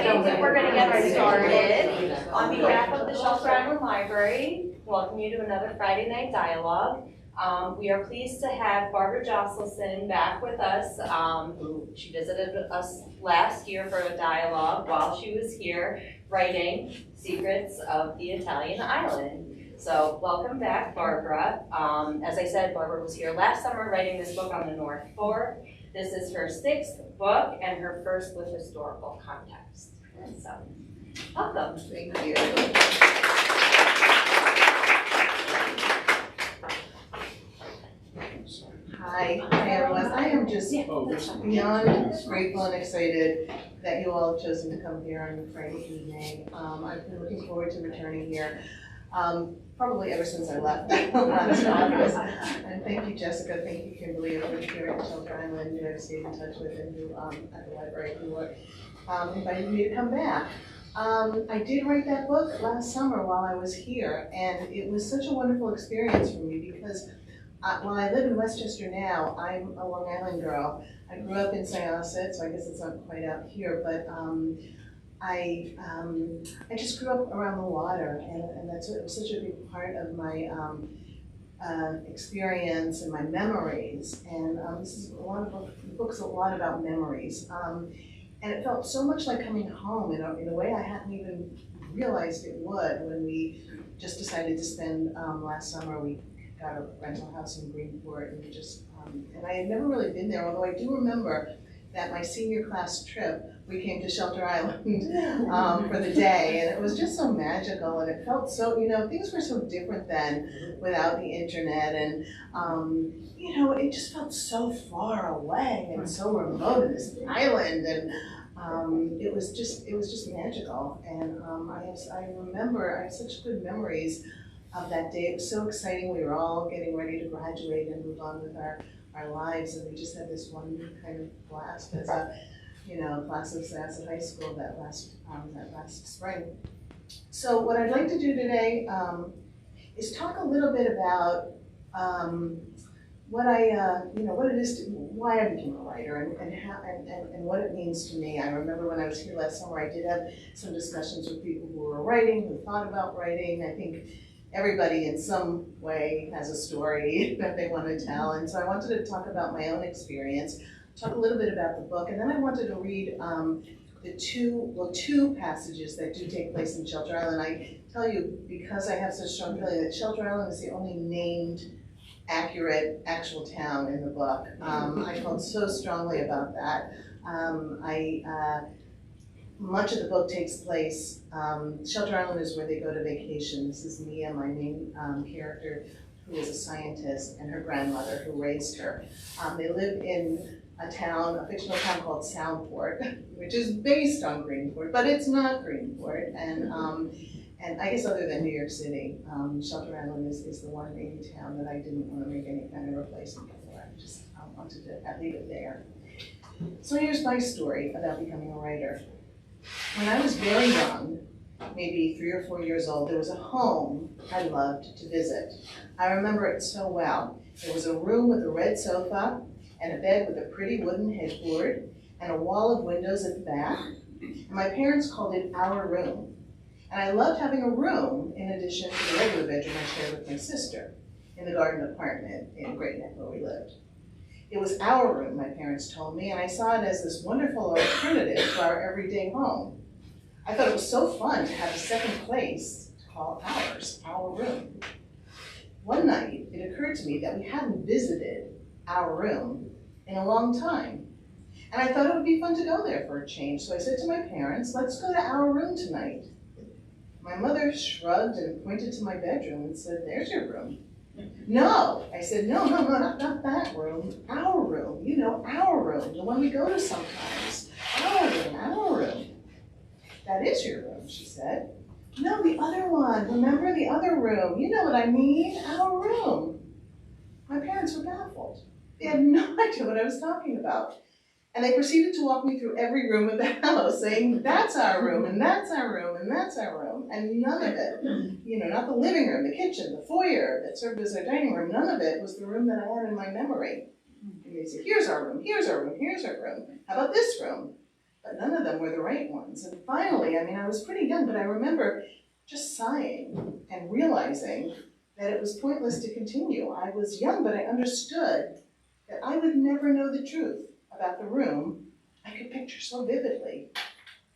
everybody. We're going to get started. On behalf of the Shelter Island Library, welcome you to another Friday Night Dialogue. We are pleased to have Barbara Josselsohn back with us. She visited us last year for a dialogue while she was here writing Secrets of the Italian Island. So welcome back, Barbara. As I said, Barbara was here last summer writing this book on the North Fork. This is her 6th book and her first with historical context. So, welcome. Thank you. Hi everyone. I am just beyond grateful and excited that you all have chosen to come here on Friday evening. I've been looking forward to returning here. Probably ever since I left last August. And thank you, Jessica, thank you, Kimberly, everybody here at Shelter Island who I've stayed in touch with and who at the library who invited me to come back. I did write that book last summer while I was here, and it was such a wonderful experience for me because while I live in Westchester now, I'm a Long Island girl. I grew up in Syosset, so I guess it's not quite out here, but I just grew up around the water, and it was such a big part of my experience and my memories. And this is the book's a lot about memories. And it felt so much like coming home in a way I hadn't even realized it would when we just decided to spend last summer. We got a rental house in Greenport, and and I had never really been there, although I do remember that my senior class trip, we came to Shelter Island for the day, and it was just so magical, and it felt so, things were so different then without the internet, and it just felt so far away and so remote in this island, and it was just magical, and I have such good memories of that day. It was so exciting. We were all getting ready to graduate and move on with our lives, and we just had this one kind of blast as a class of Syosset High School that last spring. So what I'd like to do today is talk a little bit about what it is, why I became a writer, and what it means to me. I remember when I was here last summer, I did have some discussions with people who were writing, who thought about writing. I think everybody in some way has a story that they want to tell, and so I wanted to talk about my own experience, talk a little bit about the book, and then I wanted to read the two passages that do take place in Shelter Island. I tell you, because I have such strong feeling that Shelter Island is the only named accurate actual town in the book. I felt so strongly about that. Much of the book takes place, Shelter Island is where they go to vacation. This is Mia, my main character, who is a scientist, and her grandmother who raised her. They live in a fictional town called Soundport, which is based on Greenport, but it's not Greenport. And I guess other than New York City, Shelter Island is the one named town that I didn't want to make any kind of replacement for. I wanted to leave it there. So here's my story about becoming a writer. When I was very young, maybe 3 or 4 years old, there was a home I loved to visit. I remember it so well. There was a room with a red sofa and a bed with a pretty wooden headboard and a wall of windows at the back. And my parents called it our room. And I loved having a room in addition to the regular bedroom I shared with my sister in the garden apartment in Great Neck where we lived. It was our room, my parents told me, and I saw it as this wonderful alternative to our everyday home. I thought it was so fun to have a second place to call ours, our room. One night, it occurred to me that we hadn't visited our room in a long time. And I thought it would be fun to go there for a change, so I said to my parents, let's go to our room tonight. My mother shrugged and pointed to my bedroom and said, there's your room. No, I said, no, not that room, our room, our room, the one we go to sometimes, our room. That is your room, she said. No, the other one, remember the other room, you know what I mean, our room. My parents were baffled. They had no idea what I was talking about. And they proceeded to walk me through every room of the house, saying, that's our room, and that's our room, and that's our room. And none of it, not the living room, the kitchen, the foyer that served as our dining room, none of it was the room that I had in my memory. And they said, here's our room, here's our room, here's our room. How about this room? but none of them were the right ones. And finally, I was pretty young, but I remember just sighing and realizing that it was pointless to continue. I was young, but I understood that I would never know the truth about the room I could picture so vividly.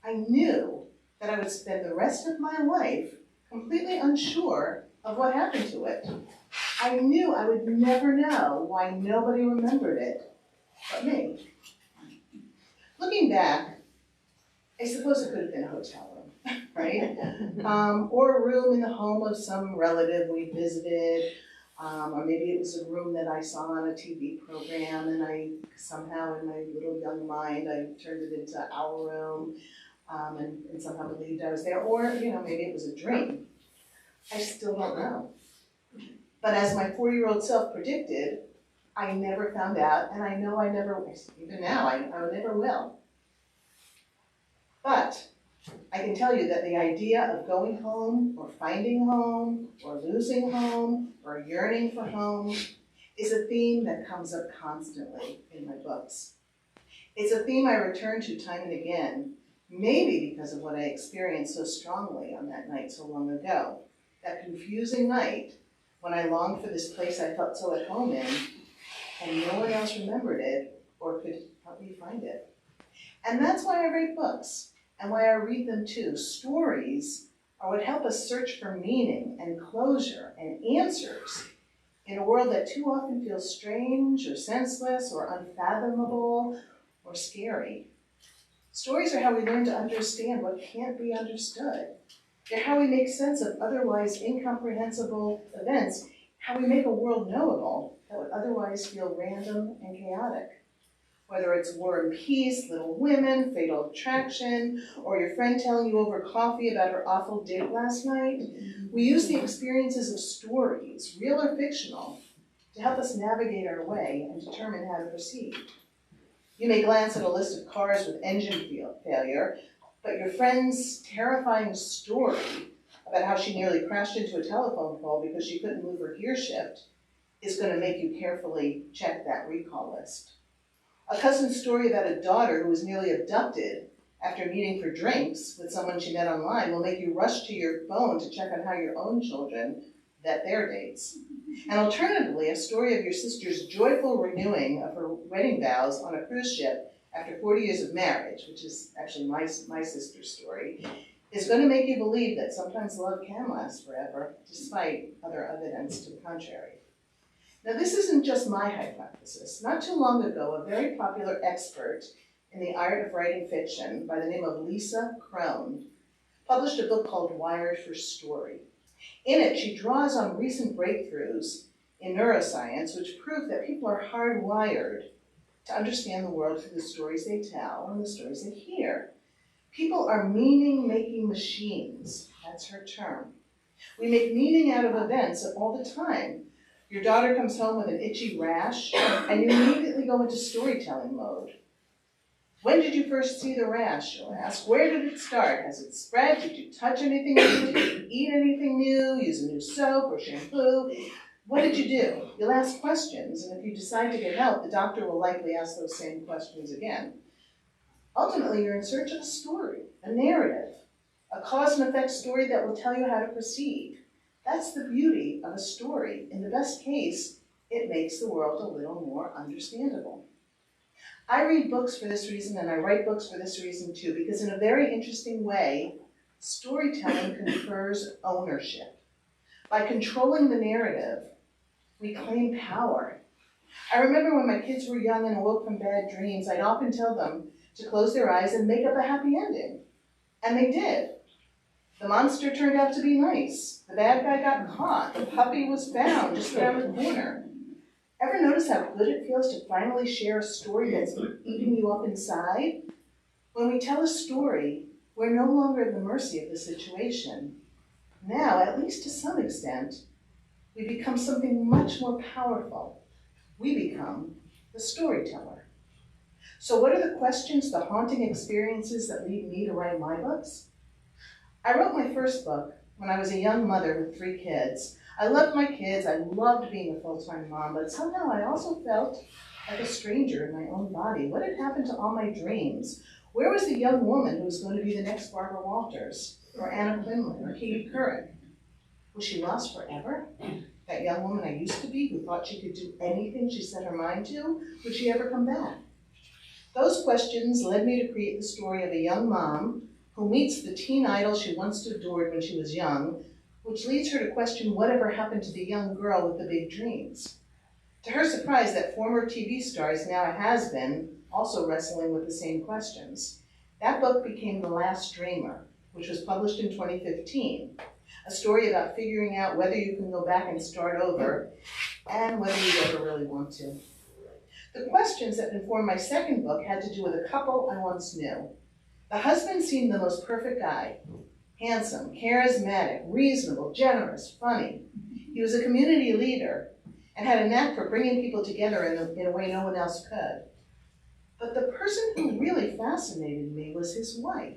I knew that I would spend the rest of my life completely unsure of what happened to it. I knew I would never know why nobody remembered it but me. Looking back, I suppose it could have been a hotel room, right? Or a room in the home of some relative we visited, or maybe it was a room that I saw on a TV program and I somehow in my little young mind, I turned it into our room and somehow believed I was there. Or, maybe it was a dream. I still don't know. But as my 4-year-old self predicted, I never found out, and I know I never, even now, I never will. But I can tell you that the idea of going home, or finding home, or losing home, or yearning for home is a theme that comes up constantly in my books. It's a theme I return to time and again, maybe because of what I experienced so strongly on that night so long ago. That confusing night when I longed for this place I felt so at home in, and no one else remembered it or could help me find it. And that's why I write books, and why I read them too. Stories are what help us search for meaning and closure and answers in a world that too often feels strange or senseless or unfathomable or scary. Stories are how we learn to understand what can't be understood. They're how we make sense of otherwise incomprehensible events, how we make a world knowable that would otherwise feel random and chaotic. Whether it's War and Peace, Little Women, Fatal Attraction, or your friend telling you over coffee about her awful date last night, we use the experiences of stories, real or fictional, to help us navigate our way and determine how to proceed. You may glance at a list of cars with engine failure, but your friend's terrifying story about how she nearly crashed into a telephone pole because she couldn't move her gear shift is going to make you carefully check that recall list. A cousin's story about a daughter who was nearly abducted after meeting for drinks with someone she met online will make you rush to your phone to check on how your own children vet their dates. And alternatively, a story of your sister's joyful renewing of her wedding vows on a cruise ship after 40 years of marriage, which is actually my sister's story, is going to make you believe that sometimes love can last forever, despite other evidence to the contrary. Now, this isn't just my hypothesis. Not too long ago, a very popular expert in the art of writing fiction by the name of Lisa Crone published a book called Wired for Story. In it, she draws on recent breakthroughs in neuroscience which prove that people are hardwired to understand the world through the stories they tell and the stories they hear. People are meaning-making machines. That's her term. We make meaning out of events all the time. Your daughter comes home with an itchy rash, and you immediately go into storytelling mode. When did you first see the rash, you'll ask. Where did it start? Has it spread? Did you touch anything new? Did you eat anything new? Use a new soap or shampoo? What did you do? You'll ask questions, and if you decide to get help, the doctor will likely ask those same questions again. Ultimately, you're in search of a story, a narrative, a cause and effect story that will tell you how to proceed. That's the beauty of a story. In the best case, it makes the world a little more understandable. I read books for this reason, and I write books for this reason too, because in a very interesting way, storytelling confers ownership. By controlling the narrative, we claim power. I remember when my kids were young and awoke from bad dreams, I'd often tell them to close their eyes and make up a happy ending. And they did. The monster turned out to be nice. The bad guy got caught. The puppy was found just around the corner. Ever notice how good it feels to finally share a story that's eating you up inside? When we tell a story, we're no longer at the mercy of the situation. Now, at least to some extent, we become something much more powerful. We become the storyteller. So what are the questions, the haunting experiences that lead me to write my books? I wrote my first book when I was a young mother with 3 kids. I loved my kids, I loved being a full-time mom, but somehow I also felt like a stranger in my own body. What had happened to all my dreams? Where was the young woman who was going to be the next Barbara Walters, or Anna Quinlan, or Katie Couric? Was she lost forever? That young woman I used to be, who thought she could do anything she set her mind to, would she ever come back? Those questions led me to create the story of a young mom who meets the teen idol she once adored when she was young, which leads her to question whatever happened to the young girl with the big dreams. To her surprise, that former TV star is now a has-been, also wrestling with the same questions. That book became The Last Dreamer, which was published in 2015, a story about figuring out whether you can go back and start over, and whether you ever really want to. The questions that informed my second book had to do with a couple I once knew. The husband seemed the most perfect guy. Handsome, charismatic, reasonable, generous, funny. He was a community leader and had a knack for bringing people together in a way no one else could. But the person who really fascinated me was his wife,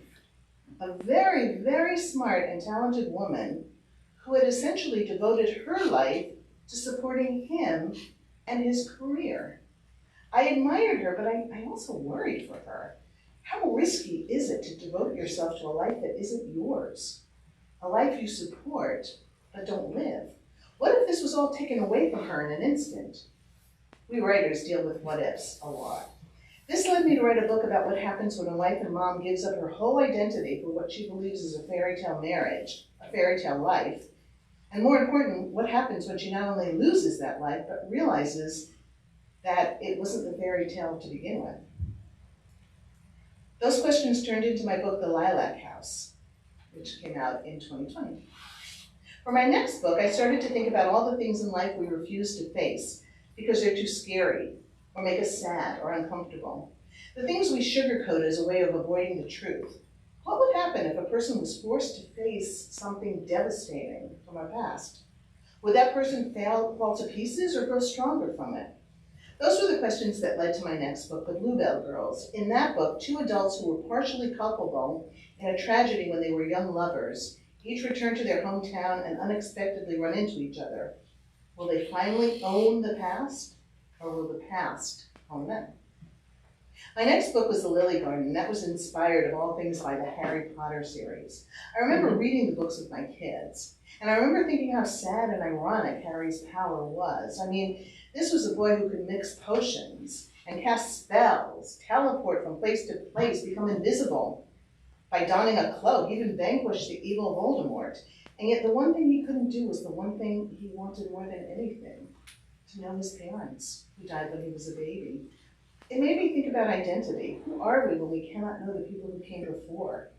a very, very smart and talented woman who had essentially devoted her life to supporting him and his career. I admired her, but I also worried for her. How risky is it to devote yourself to a life that isn't yours? A life you support, but don't live? What if this was all taken away from her in an instant? We writers deal with what ifs a lot. This led me to write a book about what happens when a wife and mom gives up her whole identity for what she believes is a fairy tale marriage, a fairy tale life, and more important, what happens when she not only loses that life, but realizes that it wasn't the fairy tale to begin with. Those questions turned into my book, The Lilac House, which came out in 2020. For my next book, I started to think about all the things in life we refuse to face because they're too scary, or make us sad or uncomfortable. The things we sugarcoat as a way of avoiding the truth. What would happen if a person was forced to face something devastating from our past? Would that person fall to pieces or grow stronger from it? Those were the questions that led to my next book, The Bluebell Girls. In that book, two adults who were partially culpable in a tragedy when they were young lovers each return to their hometown and unexpectedly run into each other. Will they finally own the past, or will the past own them? My next book was The Lily Garden, and that was inspired of all things by the Harry Potter series. I remember reading the books with my kids, and I remember thinking how sad and ironic Harry's power was. I mean, this was a boy who could mix potions and cast spells, teleport from place to place, become invisible by donning a cloak, even vanquish the evil Voldemort. And yet the one thing he couldn't do was the one thing he wanted more than anything, to know his parents, who died when he was a baby. It made me think about identity. Who are we when we cannot know the people who came before?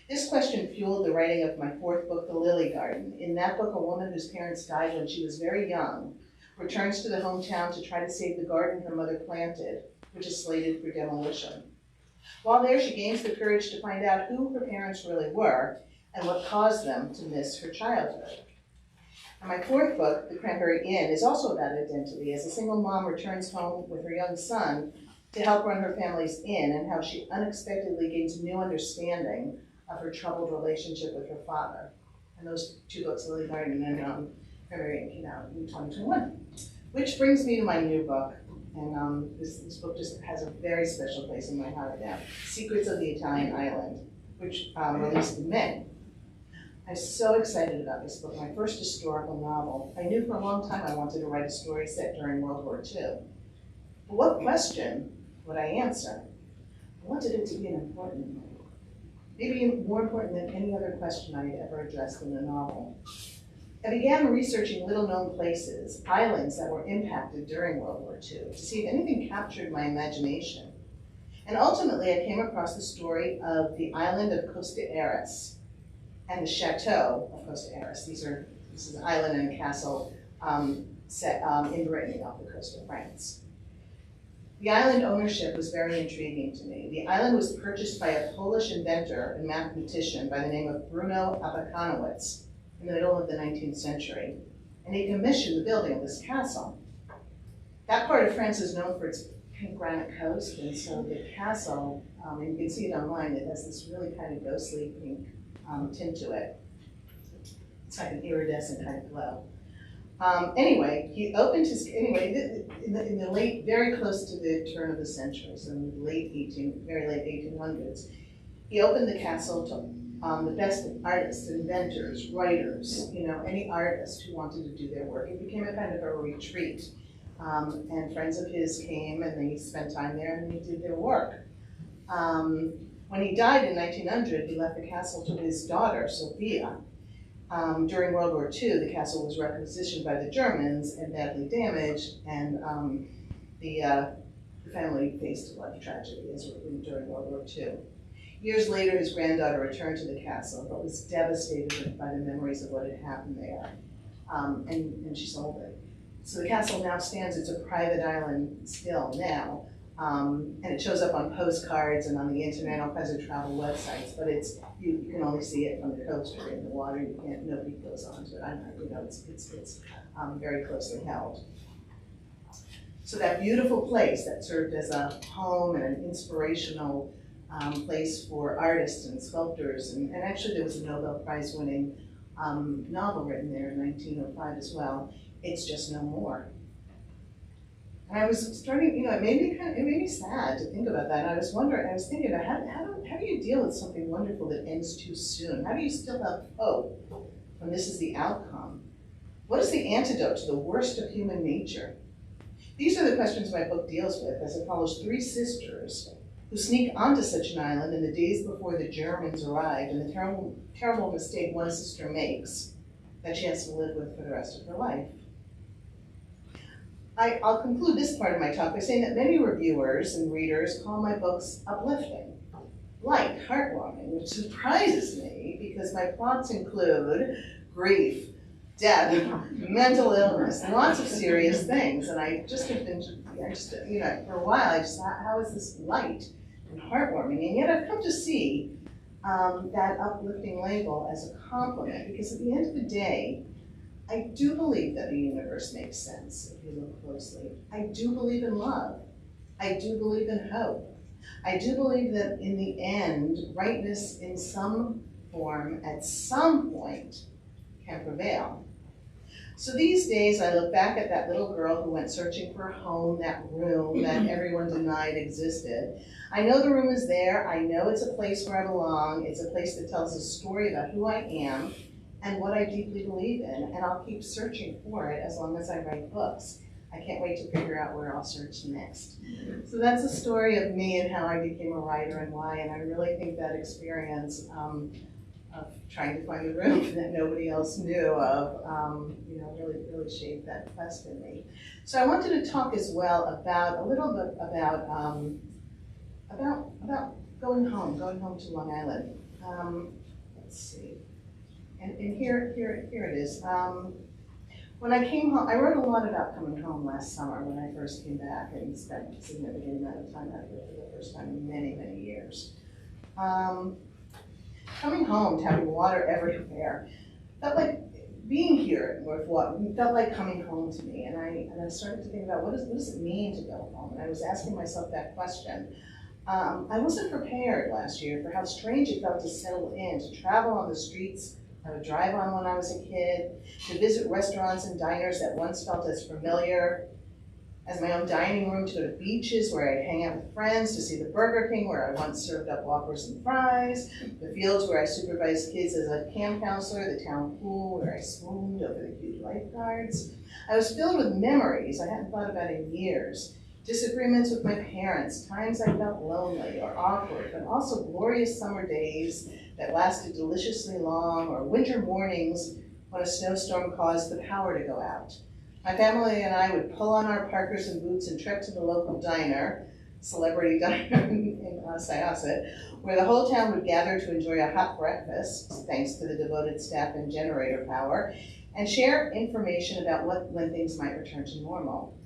This question fueled the writing of my fourth book, The Lily Garden. In that book, a woman whose parents died when she was very young returns to the hometown to try to save the garden her mother planted, which is slated for demolition. While there, she gains the courage to find out who her parents really were and what caused them to miss her childhood. And my fourth book, The Cranberry Inn, is also about identity, as a single mom returns home with her young son to help run her family's inn, and how she unexpectedly gains new understanding of her troubled relationship with her father. And those two books, Lily Garden and Cranberry Inn, came out in 2021. Which brings me to my new book, and this book just has a very special place in my heart now, Secrets of the Italian Island, which released in May. I was so excited about this book, my first historical novel. I knew for a long time I wanted to write a story set during World War II. But what question would I answer? I wanted it to be an important one, maybe more important than any other question I had ever addressed in a novel. I began researching little-known places, islands that were impacted during World War II, to see if anything captured my imagination. And ultimately, I came across the story of the island of Costa Aires and the chateau of Costa Aires. This is an island and a castle set in Brittany off the coast of France. The island ownership was very intriguing to me. The island was purchased by a Polish inventor and mathematician by the name of Bruno Abakanowicz in the middle of the 19th century, and he commissioned the building of this castle. That part of France is known for its pink granite coast, and so the castle, and you can see it online, it has this really kind of ghostly pink tint to it. It's like an iridescent kind of glow. Anyway, he opened his, in the late, very close to the turn of the century, so in the very late 1800s, he opened the castle to the best artists, inventors, writers, any artist who wanted to do their work. It became a kind of a retreat. And friends of his came and they spent time there and they did their work. When he died in 1900, he left the castle to his daughter, Sophia. During World War II, the castle was requisitioned by the Germans and badly damaged, and the family faced a lot of tragedy during World War II. Years later, his granddaughter returned to the castle, but was devastated by the memories of what had happened there, and she sold it. So the castle now stands, it's a private island still now, and it shows up on postcards and on the internet, all kinds of travel websites, but you can only see it from the coast or in the water. Nobody goes onto it. It's very closely held. So that beautiful place that served as a home and an inspirational place for artists and sculptors, and actually there was a Nobel Prize winning novel written there in 1905 as well. It's just no more. And I was starting, it made me sad to think about that. And I was thinking about how do you deal with something wonderful that ends too soon? How do you still have hope when this is the outcome? What is the antidote to the worst of human nature? These are the questions my book deals with, as it follows three sisters who sneak onto such an island in the days before the Germans arrived, and the terrible mistake one sister makes that she has to live with for the rest of her life. I'll conclude this part of my talk by saying that many reviewers and readers call my books uplifting, light, heartwarming, which surprises me because my plots include grief, death, mental illness, and lots of serious things. And I just have been, for a while, I just thought, how is this light and heartwarming? And yet I've come to see that uplifting label as a compliment, because at the end of the day, I do believe that the universe makes sense if you look closely. I do believe in love. I do believe in hope. I do believe that in the end, rightness in some form at some point can prevail. So these days I look back at that little girl who went searching for a home, that room that everyone denied existed. I know the room is there. I know it's a place where I belong. It's a place that tells a story about who I am and what I deeply believe in, and I'll keep searching for it as long as I write books. I can't wait to figure out where I'll search next. So that's the story of me and how I became a writer and why, and I really think that experience of trying to find a room that nobody else knew of, really shaped that quest in me. So I wanted to talk as well about, a little bit about going home to Long Island. Let's see. And here it is. When I came home, I wrote a lot about coming home last summer when I first came back and spent a significant amount of time out here for the first time in many, many years. Coming home to having water everywhere felt like being here at North Walton, felt like coming home to me. And I started to think about what does it mean to go home? And I was asking myself that question. I wasn't prepared last year for how strange it felt to settle in, to travel on the streets I would drive on when I was a kid, to visit restaurants and diners that once felt as familiar as my own dining room, to go to beaches where I'd hang out with friends, to see the Burger King where I once served up Whoppers and fries, the fields where I supervised kids as a camp counselor, the town pool where I swooned over the cute lifeguards. I was filled with memories I hadn't thought about in years. Disagreements with my parents, times I felt lonely or awkward, but also glorious summer days that lasted deliciously long, or winter mornings when a snowstorm caused the power to go out. My family and I would pull on our parkers and boots and trek to the local diner, Celebrity Diner in Syosset, where the whole town would gather to enjoy a hot breakfast, thanks to the devoted staff and generator power, and share information about when things might return to normal.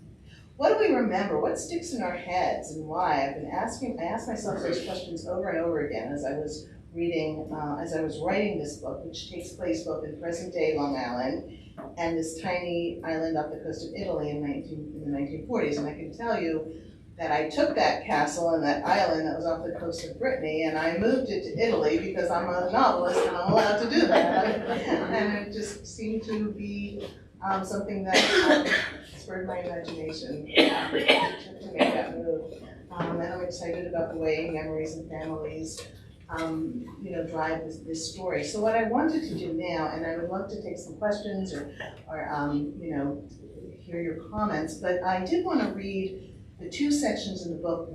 What do we remember? What sticks in our heads and why? I asked myself those questions over and over again as I was writing this book, which takes place both in present-day Long Island and this tiny island off the coast of Italy in the 1940s. And I can tell you that I took that castle and that island that was off the coast of Brittany and I moved it to Italy because I'm a novelist and I'm allowed to do that. And it just seemed to be something that spurred my imagination to make that move. And I'm excited about the way memories and families drive this story. So what I wanted to do now, and I would love to take some questions or hear your comments, but I did want to read the two sections in the book,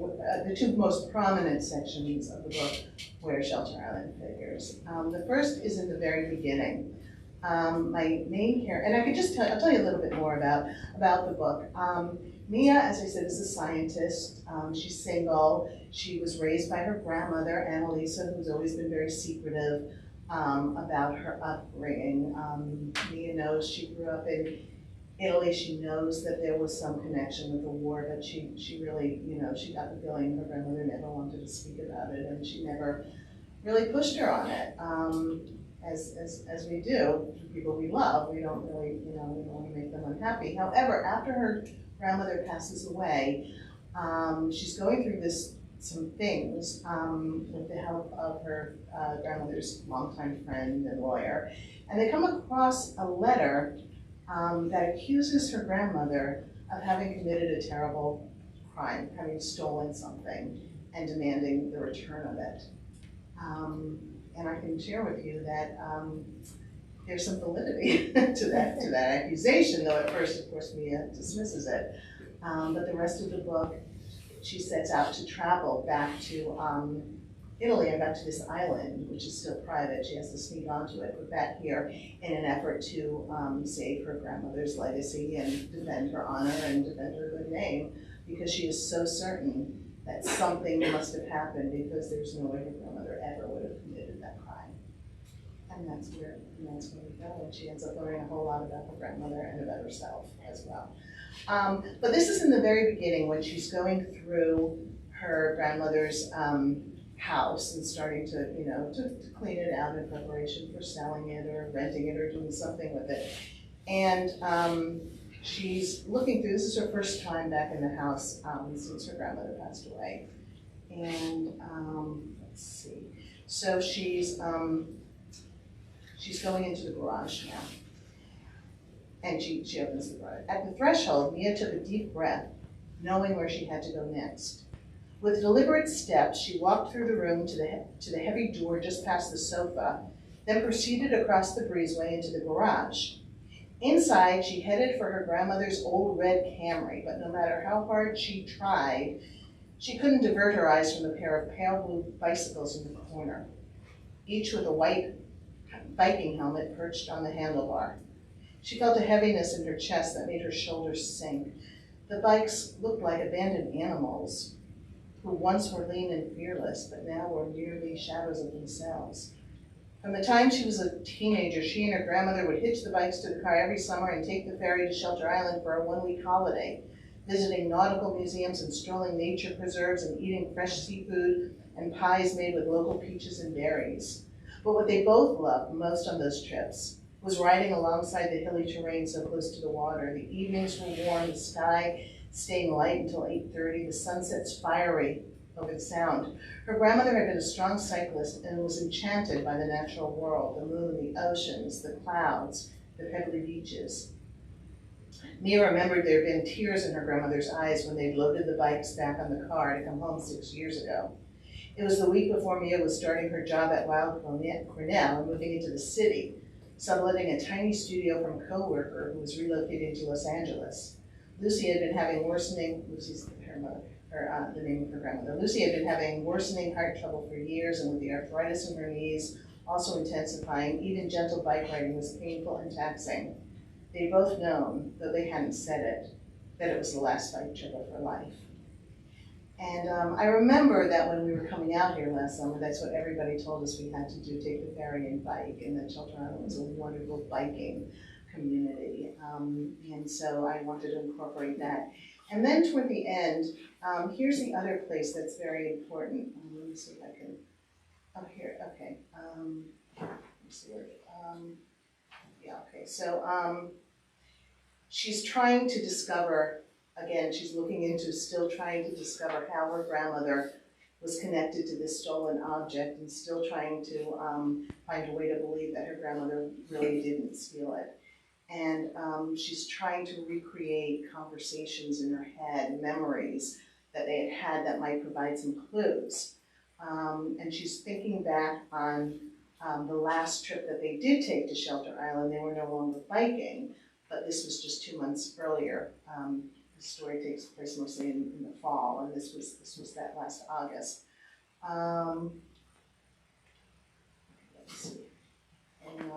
the two most prominent sections of the book where Shelter Island figures. The first is in the very beginning. My main character, and I could just I'll tell you a little bit more about the book. Mia, as I said, is a scientist. She's single. She was raised by her grandmother, Annalisa, who's always been very secretive about her upbringing. Mia knows she grew up in Italy. She knows that there was some connection with the war, but she really, she got the feeling her grandmother never wanted to speak about it, and she never really pushed her on it. As we do, people we love, we don't really, we don't want to make them unhappy. However, after her grandmother passes away, she's going through some things with the help of her grandmother's longtime friend and lawyer, and they come across a letter that accuses her grandmother of having committed a terrible crime, having stolen something and demanding the return of it. And I can share with you that there's some validity to that accusation, though at first, of course, Mia dismisses it. But the rest of the book, she sets out to travel back to Italy and back to this island, which is still private. She has to sneak onto it, put back here in an effort to save her grandmother's legacy and defend her honor and defend her good name, because she is so certain that something must have happened, because there's no way her grandmother ever would have committed that crime. And that's where we go. And she ends up learning a whole lot about her grandmother and about herself as well. But this is in the very beginning, when she's going through her grandmother's house and starting to clean it out in preparation for selling it or renting it or doing something with it. And she's looking through, this is her first time back in the house since her grandmother passed away. And let's see, so she's going into the garage now. And she opens the garage. At the threshold, Mia took a deep breath, knowing where she had to go next. With deliberate steps, she walked through the room to the heavy door just past the sofa, then proceeded across the breezeway into the garage. Inside, she headed for her grandmother's old red Camry, but no matter how hard she tried, she couldn't divert her eyes from the pair of pale blue bicycles in the corner, each with a white biking helmet perched on the handlebar. She felt a heaviness in her chest that made her shoulders sink. The bikes looked like abandoned animals who once were lean and fearless, but now were merely shadows of themselves. From the time she was a teenager, she and her grandmother would hitch the bikes to the car every summer and take the ferry to Shelter Island for a one-week holiday, visiting nautical museums and strolling nature preserves and eating fresh seafood and pies made with local peaches and berries. But what they both loved most on those trips was riding alongside the hilly terrain so close to the water. The evenings were warm, the sky staying light until 8:30, the sunsets fiery over the sound. Her grandmother had been a strong cyclist and was enchanted by the natural world, the moon, the oceans, the clouds, the pebbly beaches. Mia remembered there had been tears in her grandmother's eyes when they'd loaded the bikes back on the car to come home 6 years ago. It was the week before Mia was starting her job at Wild Cornell and moving into the city, subletting a tiny studio from a co-worker who was relocating to Los Angeles. Lucy had been having worsening, Lucy's her mother, the name of her grandmother. Lucy had been having worsening heart trouble for years, and with the arthritis in her knees also intensifying, even gentle bike riding was painful and taxing. They'd both known, though they hadn't said it, that it was the last bike trip of her life. And I remember that when we were coming out here last summer, that's what everybody told us we had to do, take the ferry and bike, and that Shelter Island was a wonderful biking community. And so I wanted to incorporate that. And then toward the end, here's the other place that's very important. Let me see if I can, oh here, okay. Let me see where, yeah, okay, so she's trying to discover, again, she's looking into, still trying to discover how her grandmother was connected to this stolen object, and still trying to find a way to believe that her grandmother really didn't steal it. And she's trying to recreate conversations in her head, memories that they had had that might provide some clues. And she's thinking back on the last trip that they did take to Shelter Island. They were no longer biking, but this was just 2 months earlier. The story takes place mostly in the fall, and this was that last August. Let's see. And,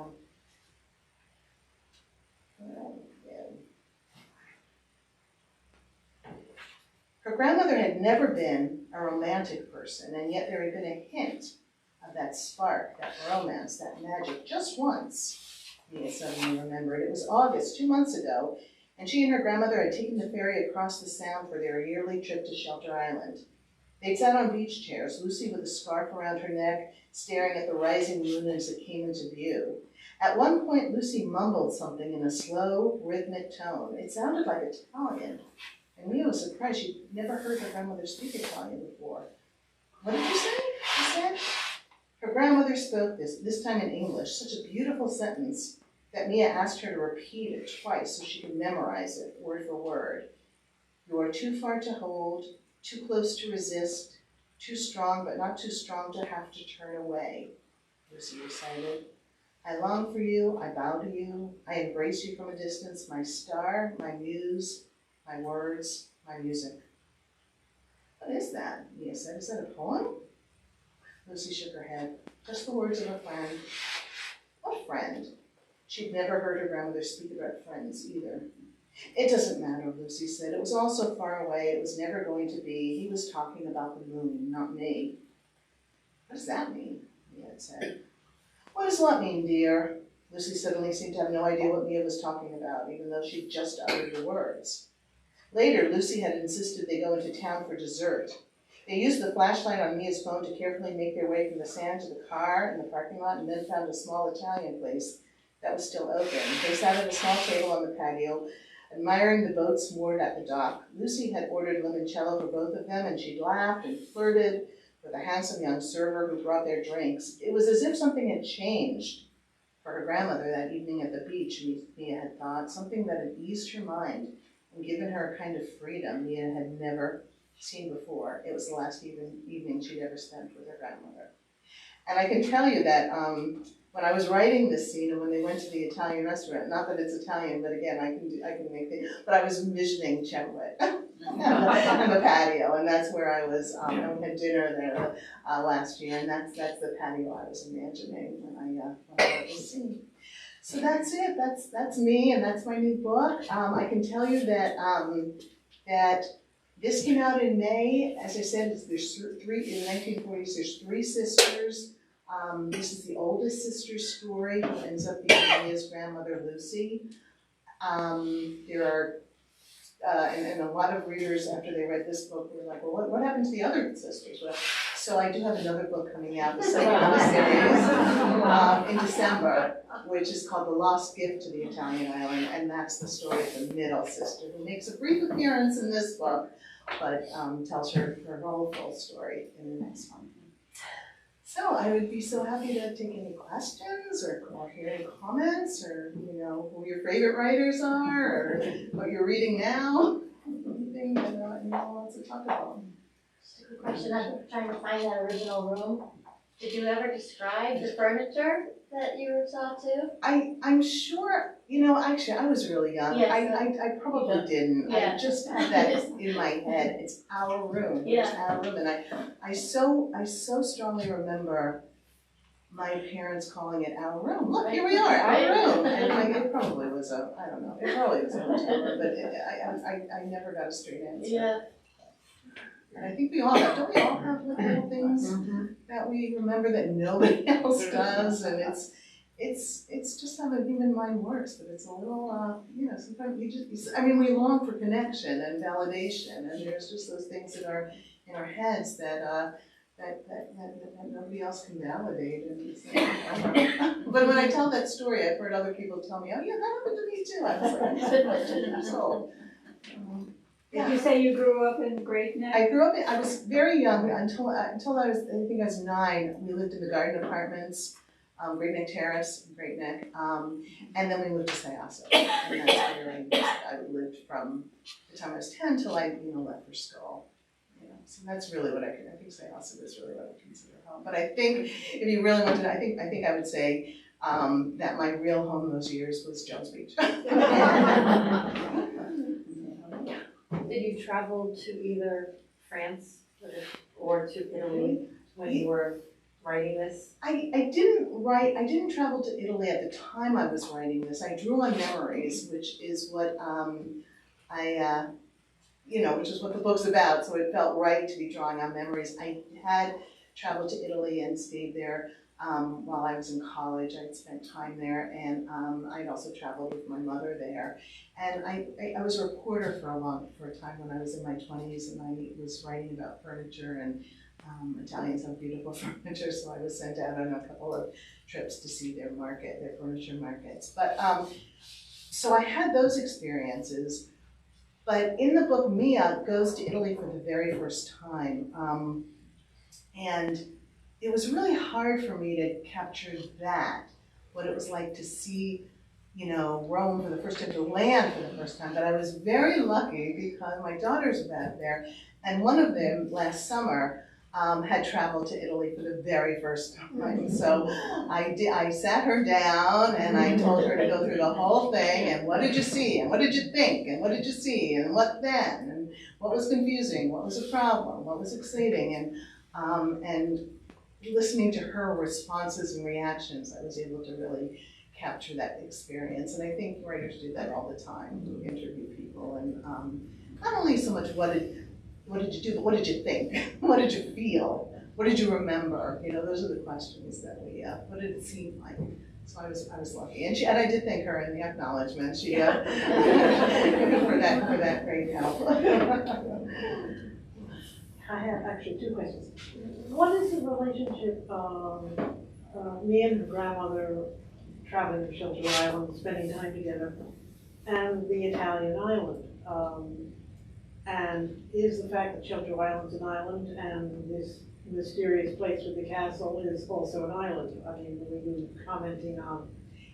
her grandmother had never been a romantic person, and yet there had been a hint of that spark, that romance, that magic, just once. Mia suddenly remembered. It was August, 2 months ago, and she and her grandmother had taken the ferry across the Sound for their yearly trip to Shelter Island. They'd sat on beach chairs, Lucy with a scarf around her neck, staring at the rising moon as it came into view. At one point, Lucy mumbled something in a slow, rhythmic tone. It sounded like Italian, and Mia was surprised. She'd never heard her grandmother speak Italian before. "What did you say?" she said. Her grandmother spoke this time in English, such a beautiful sentence that Mia asked her to repeat it twice so she could memorize it, word for word. "You are too far to hold, too close to resist, too strong but not too strong to have to turn away," Lucy recited. "I long for you, I bow to you, I embrace you from a distance, my star, my muse, my words, my music." "What is that?" Mia said. "Is that a poem?" Lucy shook her head. "Just the words of a friend." "What friend?" She'd never heard her grandmother speak about friends either. "It doesn't matter," Lucy said. "It was all so far away, it was never going to be. He was talking about the moon, not me." "What does that mean?" Mia had said. "What does what mean, dear?" Lucy suddenly seemed to have no idea what Mia was talking about, even though she'd just uttered the words. Later, Lucy had insisted they go into town for dessert. They used the flashlight on Mia's phone to carefully make their way from the Sand to the car in the parking lot, and then found a small Italian place that was still open. They sat at a small table on the patio, admiring the boats moored at the dock. Lucy had ordered limoncello for both of them, and she'd laughed and flirted with a handsome young server who brought their drinks. It was as if something had changed for her grandmother that evening at the beach, Mia had thought, something that had eased her mind and given her a kind of freedom Mia had never seen before. It was the last evening she'd ever spent with her grandmother. And I can tell you that when I was writing this scene and when they went to the Italian restaurant, not that it's Italian, but again, I can make it, but I was envisioning Cemlet on the patio, and that's where I was, and we had dinner there last year, and that's the patio I was imagining when I wrote this scene. So that's it, that's me, and that's my new book. I can tell you that that this came out in May. As I said, there's three, in the 1940s, there's three sisters. This is the oldest sister's story, who ends up being Mia's grandmother, Lucy. There are, and a lot of readers, after they read this book, were like, well, what happened to the other sisters? Well, so I do have another book coming out, the second of the series, in December, which is called The Lost Gift to the Italian Island, and that's the story of the middle sister, who makes a brief appearance in this book, but tells her whole full story in the next one. So I would be so happy to take any questions or hear any comments, or who your favorite writers are, or what you're reading now. Anything that anyone wants to talk about. Just a quick question. I'm trying to find that original room. Did you ever describe the furniture that you saw too? I'm sure, actually I was really young. Yes, I probably didn't. Yeah. I just had that in my head. It's our room. Yeah. It's our room. And I so strongly remember my parents calling it our room. Look, here we are, our room. And it probably was I don't know, it probably was a hotel room, but I never got a straight answer. Yeah. And I think we all have, don't we all have little things that we remember that nobody else does, and it's just how the human mind works, but it's a little, sometimes we long for connection and validation, and there's just those things that are in our heads that nobody else can validate, and it's like, but when I tell that story, I've heard other people tell me, oh yeah, that happened to me too. I was like, I'm 2 years old. Did you say you grew up in Great Neck? I was very young until I think I was 9. We lived in the garden apartments Great Neck Terrace, Great Neck, and then we moved to Syosset. And that's where I lived from the time I was 10 till I, left for school. So that's really what I think Syosset is really what I consider home. But I think if you really wanted to, I think I would say that my real home those years was Jones Beach. Did you travel to either France or to Italy when you were writing this? I didn't travel to Italy at the time I was writing this. I drew on memories, which is what which is what the book's about, so it felt right to be drawing on memories. I had traveled to Italy and stayed there while I was in college. I'd spent time there, and I'd also traveled with my mother there. And I was a reporter for a time when I was in my 20s, and I was writing about furniture, and Italians have beautiful furniture, so I was sent out on a couple of trips to see their furniture markets. But so I had those experiences. But in the book, Mia goes to Italy for the very first time. And it was really hard for me to capture that, what it was like to see, Rome for the first time, to land for the first time. But I was very lucky because my daughters were back there, and one of them last summer had traveled to Italy for the very first time. So I sat her down and I told her to go through the whole thing, and what did you see, and what did you think, and what did you see, and what then, and what was confusing, what was a problem, what was exciting, and listening to her responses and reactions, I was able to really capture that experience. And I think writers do that all the time, who interview people, and not only so much what did you do, but what did you think? What did you feel? What did you remember? Those are the questions that what did it seem like? So I was lucky. And I did thank her in the acknowledgement. She for that great help. I have actually two questions. What is the relationship of me and her grandmother traveling to Shelter Island, spending time together, and the Italian island? And is the fact that Shelter Island's an island and this mysterious place with the castle is also an island? I mean, were you commenting on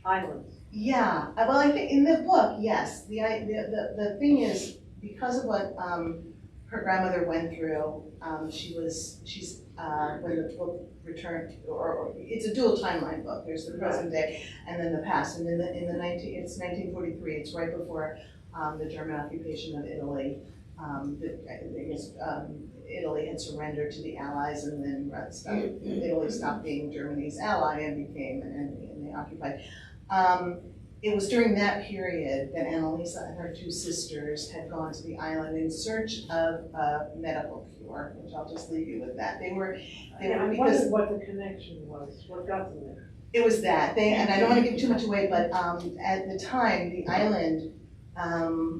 islands? Yeah, well, I think in the book, yes. The thing is, because of what her grandmother went through, she's when the book returned, or it's a dual timeline book. There's the present day and then the past. And it's 1943. It's right before the German occupation of Italy. Italy had surrendered to the Allies, and then Italy stopped being Germany's ally and they occupied. It was during that period that Annalisa and her two sisters had gone to the island in search of a medical cure, which I'll just leave you with that. They were I wondered what the connection was, what got them there. It was that, and I don't want to give too much away, but at the time, the island,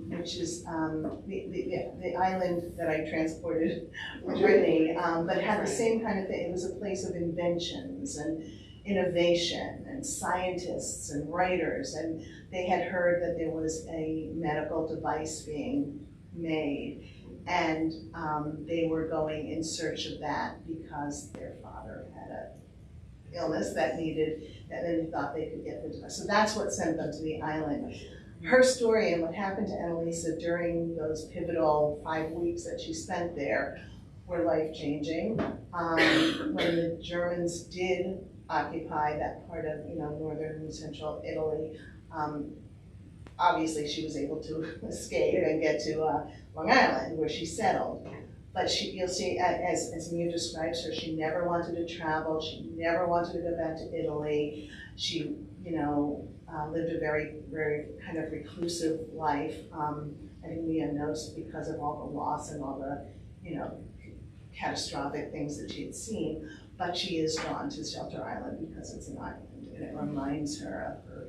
which is the island that I transported with Brittany, but had the same kind of thing. It was a place of inventions and innovation and scientists and writers, and they had heard that there was a medical device being made, and they were going in search of that because their father had an illness that they thought they could get the device. So that's what sent them to the island. Her story and what happened to Annalisa during those pivotal 5 weeks that she spent there were life-changing. When the Germans did occupy that part of northern and central Italy, obviously she was able to escape and get to Long Island, where she settled. But you'll see, as Mia describes her, she never wanted to travel. She never wanted to go back to Italy. She, lived a very, very kind of reclusive life. I think Mia knows because of all the loss and all the, catastrophic things that she had seen. But she is drawn to Shelter Island because it's an island, and it reminds her of her,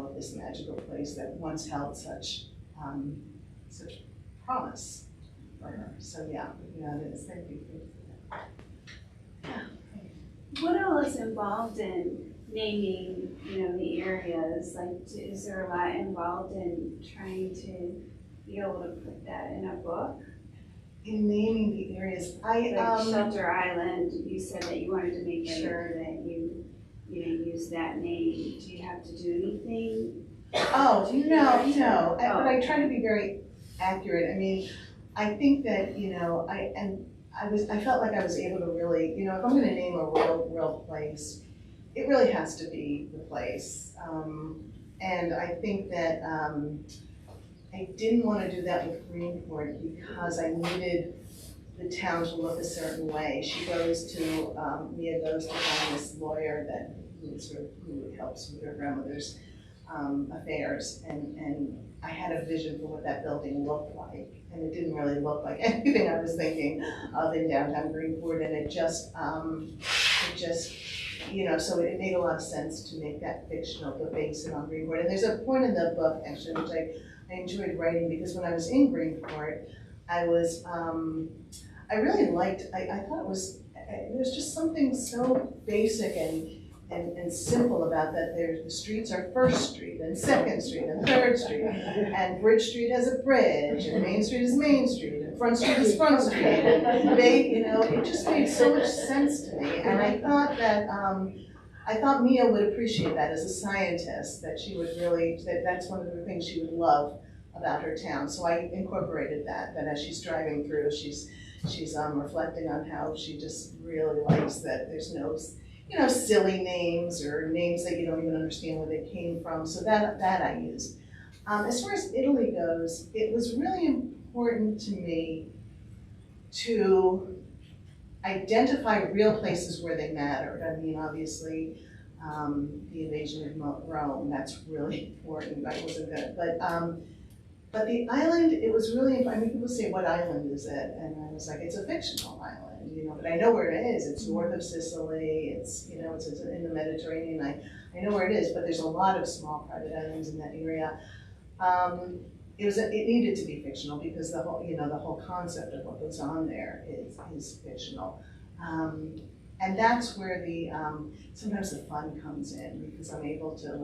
of this magical place that once held such promise for her. So yeah, it is. Thank you. What all is involved in naming, the areas? Like, is there a lot involved in trying to be able to put that in a book? In naming the areas, Like Shelter Island, you said that you wanted to make sure that you use that name, do you have to do anything? Oh, no, but I try to be very accurate. I mean, I think that, I felt like I was able to really, if I'm gonna name a real place, it really has to be the place. And I think that, I didn't wanna do that with Greenport because I needed the town to look a certain way. Mia goes to find this lawyer who helps with her grandmother's affairs, and I had a vision for what that building looked like, and it didn't really look like anything I was thinking of in downtown Greenport, and it just, so it made a lot of sense to make that fictional, to base it on Greenport. And there's a point in the book, actually, which I enjoyed writing, because when I was in Greenport, I really liked, I thought it was just something so basic and simple about that. The streets are First Street and Second Street and Third Street, and Bridge Street has a bridge, and Main Street is Main Street, and Front Street is Front Street. And it just made so much sense to me, and I thought that, Mia would appreciate that as a scientist, that she would really, that's one of the things she would love about her town. So I incorporated that as she's driving through, she's reflecting on how she just really likes that there's no, silly names or names that you don't even understand where they came from. So that I used. As far as Italy goes, it was really important to me to identify real places where they mattered. I mean, obviously, the invasion of Rome, that's really important. I wasn't gonna, but the island, it was really, people say, what island is it? And I was like, it's a fictional island, but I know where it is. It's north of Sicily, it's in the Mediterranean. I know where it is, but there's a lot of small private islands in that area. It needed to be fictional because the whole concept of what goes on there is fictional. And that's where sometimes the fun comes in, because I'm able to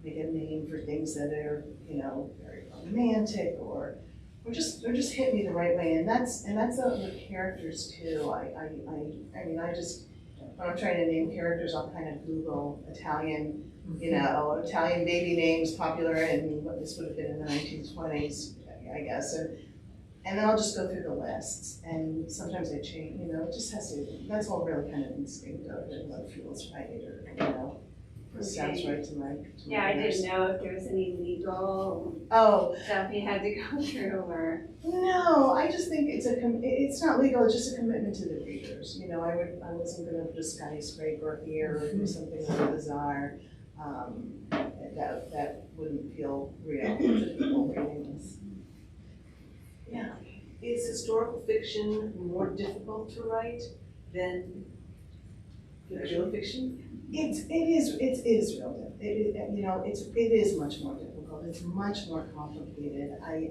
make a name for things that are, very romantic or just hit me the right way. And that's the characters too. When I'm trying to name characters, I'll kind of Google Italian, Italian baby names popular in what this would have been in the 1920s, I guess. And then I'll just go through the lists, and sometimes I change, it just has to, that's all really kind of instinctive and what feels right, or, sounds right to my Yeah, I ears. didn't know if there was any legal Oh, stuff you had to go through, or. no, I just think it's not legal, it's just a commitment to the readers. I wasn't gonna put a skyscraper here or do something really bizarre. That wouldn't feel real to people reading this. Yeah. Is historical fiction more difficult to write than fictional fiction? It is real. It is much more difficult. It's much more complicated. I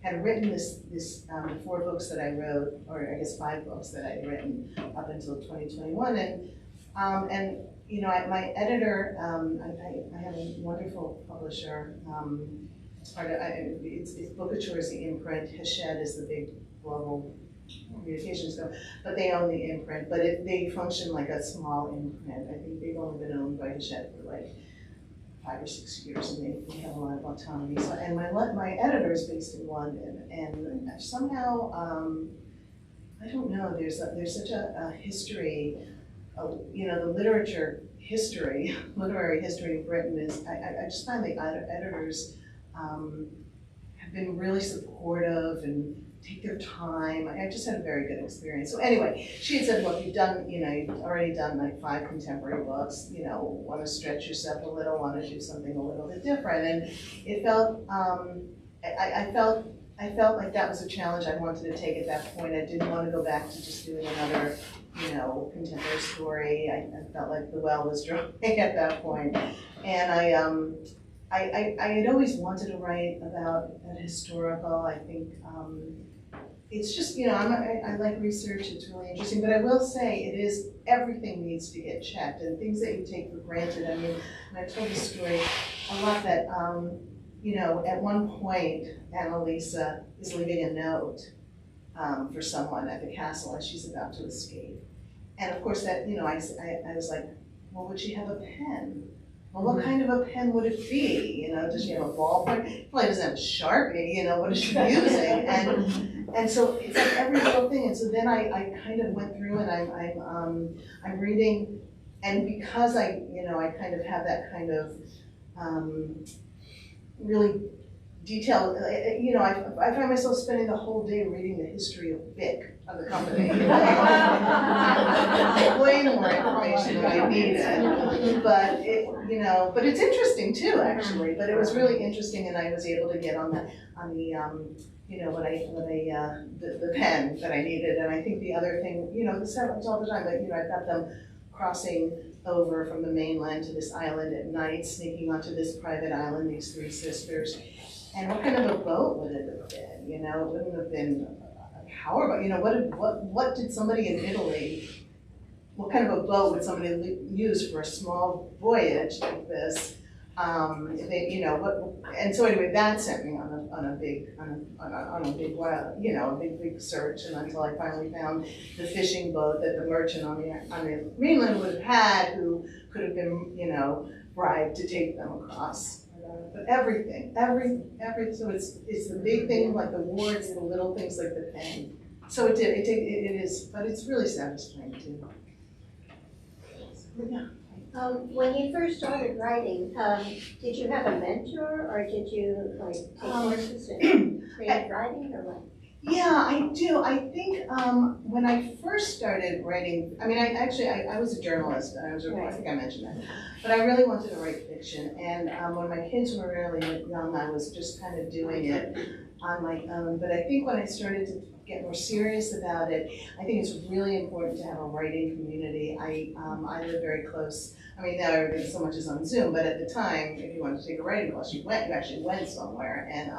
had written the 4 books that I wrote, or I guess 5 books that I had written up until 2021, and my editor, I have a wonderful publisher. It's Bookouture is the imprint. Hachette is the big global communications company, but they own the imprint. But they function like a small imprint. I think they've only been owned by Hachette for like 5 or 6 years, and they have a lot of autonomy. So, and my editor is based in London, and somehow I don't know. There's such a history. The literary history in Britain is. I just find the editors have been really supportive and take their time. I just had a very good experience. So anyway, she had said, look, you've already done like 5 contemporary books, want to stretch yourself a little, want to do something a little bit different. And it felt, I felt like that was a challenge I wanted to take at that point. I didn't want to go back to just doing another, contemporary story. I felt like the well was dry at that point. And I had always wanted to write about an historical. I think it's just, I like research, it's really interesting, but I will say everything needs to get checked, and things that you take for granted. I mean, and I told the story a lot that, at one point, Annalisa is leaving a note for someone at the castle as she's about to escape. And of course that, I was like, well, would she have a pen? Well, what kind of a pen would it be? You know, does she have a ballpoint? Probably doesn't have a Sharpie, what is she using? And so it's like every little thing. And so then I kind of went through and I'm reading, and because I kind of have that kind of really detailed, I find myself spending the whole day reading the history of BIC, of the company. Way more information than I needed, but it's interesting too, actually. But it was really interesting, and I was able to get on the the pen that I needed. And I think the other thing, this happens all the time, but I've got them crossing over from the mainland to this island at night, sneaking onto this private island, these three sisters. And what kind of a boat would it have been? It wouldn't have been a powerboat. What did somebody in Italy, what kind of a boat would somebody use for a small voyage like this? And so anyway, that sent me on a big search, and until I finally found the fishing boat that the merchant on the mainland would have had, who could have been, bribed to take them across. But everything, so it's the big things like the war, it's the little things like the pen. So it is, but it's really satisfying too. Yeah. When you first started writing, did you have a mentor, or did you take courses in creative writing, or what? Yeah, I do. I think when I first started writing, I was a journalist, and I think I mentioned that, but I really wanted to write fiction. And when my kids were really young, I was just kind of doing it on my own. But I think when I started to get more serious about it, I think it's really important to have a writing community. I live very close. Now everything so much is on Zoom, but at the time, if you wanted to take a writing class, you actually went somewhere. And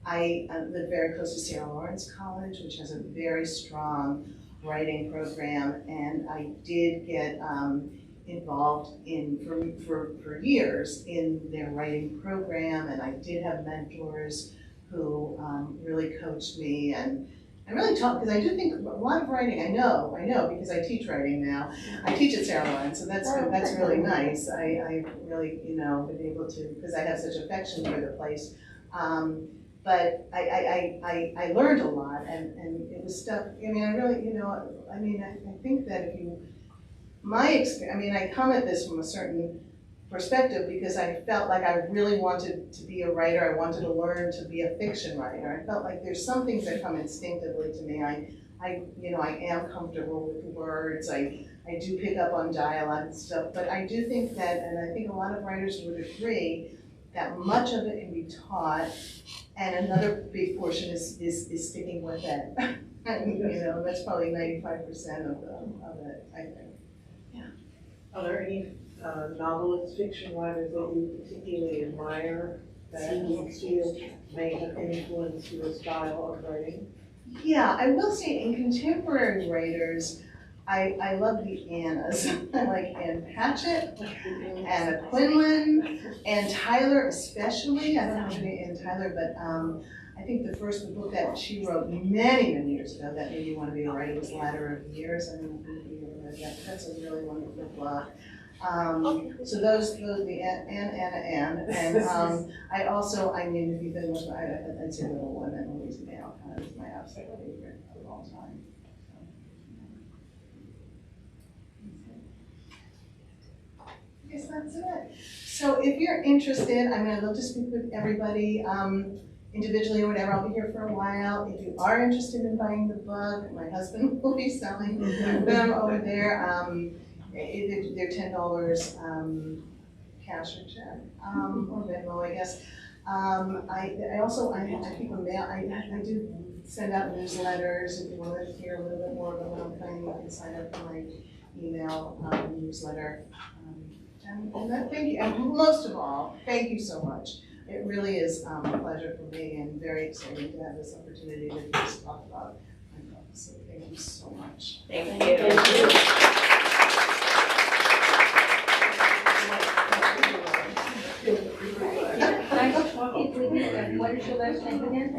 I live very close to Sarah Lawrence College, which has a very strong writing program, and I did get involved for years in their writing program, and I did have mentors who really coached me and really taught, because I do think a lot of writing, I know, because I teach writing now. I teach at Sarah Lawrence, so that's really nice. I really, been able to, because I have such affection for the place. But I learned a lot, and it was stuff, I think that my experience, I come at this from a certain perspective, because I felt like I really wanted to be a writer. I wanted to learn to be a fiction writer. I felt like there's some things that come instinctively to me. I am comfortable with words. I do pick up on dialogue and stuff, but I do think that, and I think a lot of writers would agree, that much of it can be taught, and another big portion is sticking with it. And that's probably 95% of it, I think. Yeah. Are there any novelists, fiction writers that you particularly admire that you feel may have influenced your style of writing? Yeah, I will say in contemporary writers, I love the Annas. I like Ann Patchett, Anna Quinlan, Ann Tyler especially. I don't know any Ann Tyler, but I think the book that she wrote many, many years ago that made me want to be a writer was Ladder of Years. I don't know if you ever read that, but that's a really wonderful book. So those the Anna, and I also, if you've been with, I'd say Little Women, Louise Mail, kind of is my absolute favorite of all time. I guess that's it. So if you're interested, I'd love to speak with everybody individually or whatever. I'll be here for a while. If you are interested in buying the book, my husband will be selling them over there. They're $10 cash or check, or Venmo, I guess. I keep a mail. I do send out newsletters. If you want to hear a little bit more about what I'm planning, you can sign up for my email newsletter. Thank you, and most of all, thank you so much. It really is a pleasure for me and very exciting to have this opportunity to just talk about my book. So thank you so much. Thank you. What is your last name again?